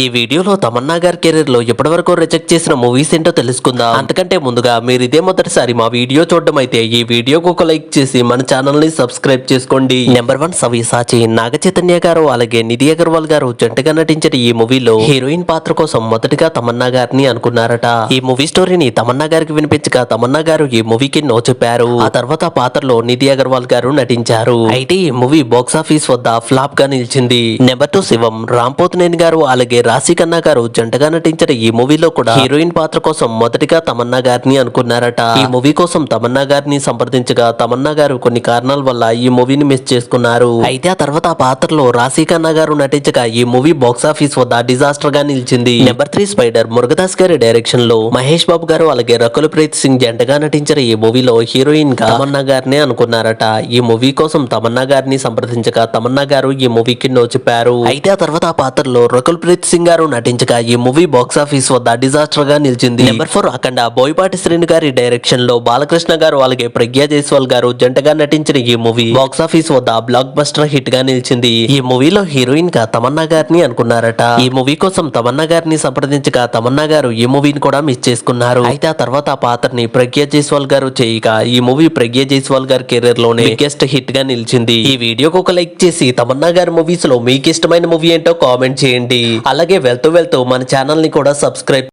ఈ వీడియోలో తమన్నా గారి కెరీర్ లో ఇప్పటివరకు రిజెక్ట్ చేసిన మూవీస్ ఏంటో తెలుసుకుందాం. అంతకంటే ముందుగా మీరు ఇదే మొదటిసారి మా వీడియో చూడడం అయితే ఈ వీడియోకు ఒక లైక్ చేసి మన ఛానల్ ని సబ్స్క్రైబ్ చేసుకోండి. నెంబర్ 1 సవ్యసాచి నాగ చైతన్య గారు అలాగే నిధి అగర్వాల్ గారు జంటగా నటించిన ఈ మూవీలో హీరోయిన్ పాత్ర కోసం మొదటిగా తమన్నా గారిని అనుకున్నారట. ఈ మూవీ స్టోరీని తమన్నా గారికి వినిపించగా తమన్నా గారు ఈ మూవీకి నో చెప్పారు. ఆ తర్వాత పాత్రలో నిధి అగర్వాల్ గారు నటించారు. అయితే ఈ మూవీ బాక్సాఫీస్ వద్ద ఫ్లాప్ గా నిలిచింది. నెంబర్ 2 శివం రాంపోతినేని గారు అలాగే రాశి ఖన్నా గారు జంటగా నటించిన ఈ మూవీలో కూడా హీరోయిన్ పాత్ర కోసం మొదటిగా తమన్నా గారిని అనుకున్నారట. ఈ మూవీ కోసం తమన్నా గారిని సంప్రదించగా తమన్నా గారు కొన్ని కారణాల వల్ల ఈ మూవీని మిస్ చేసుకున్నారు. అయితే ఆ తర్వాత ఆ పాత్రలో రాశి ఖన్నా గారు నటించగా ఈ మూవీ బాక్సాఫీస్ వద్ద డిజాస్టర్ గా నిలిచింది. నెంబర్ 3 స్పైడర్ మురుగదాస్ గారి డైరెక్షన్ లో మహేష్ బాబు గారు అలాగే రకుల్ ప్రీత్ సింగ్ జంటగా నటించిన ఈ మూవీలో హీరోయిన్ గా తమన్నా గారిని అనుకున్నారట. ఈ మూవీ కోసం తమన్నా గారిని సంప్రదించగా తమన్నా గారు ఈ మూవీకి నో చెప్పారు. అయితే ఆ తర్వాత ఆ పాత్రలో రకుల్ ప్రీత్ సింగ్ గారు నటించగా ఈ మూవీ బాక్సాఫీస్ వద్ద డిజాస్టర్ గా నిలిచింది. నెంబర్ 4 అఖండ బోయపాటి శ్రీను గారి డైరెక్షన్ లో బాలకృష్ణ గారు అలాగే ప్రజ్ఞా జైస్వాల్ గారు జంటగా నటించిన ఈ మూవీ బాక్సాఫీస్ వద్ద బ్లాక్ బస్టర్ హిట్ గా నిలిచింది. ఈ మూవీలో హీరోయిన్ గా తమన్నా గారిని అనుకున్నారట. ఈ మూవీ కోసం తమన్నా గారిని సంప్రదించగా తమన్నా గారు ఈ మూవీని కూడా మిస్ చేసుకున్నారు. అయితే ఆ తర్వాత ఆ పాత్రని ప్రజ్ఞా జైస్వాల్ గారు చేయగా ఈ మూవీ ప్రజ్ఞా జైస్వాల్ గారి కెరీర్ లోనే బిగ్గెస్ట్ హిట్ గా నిలిచింది. ఈ వీడియోకి ఒక లైక్ చేసి తమన్నా గారి మూవీస్ లో మీకు ఇష్టమైన మూవీ ఏంటో కామెంట్ చేయండి. అలాగే వెళ్తూ మన ఛానల్ ని కూడా సబ్స్క్రైబ్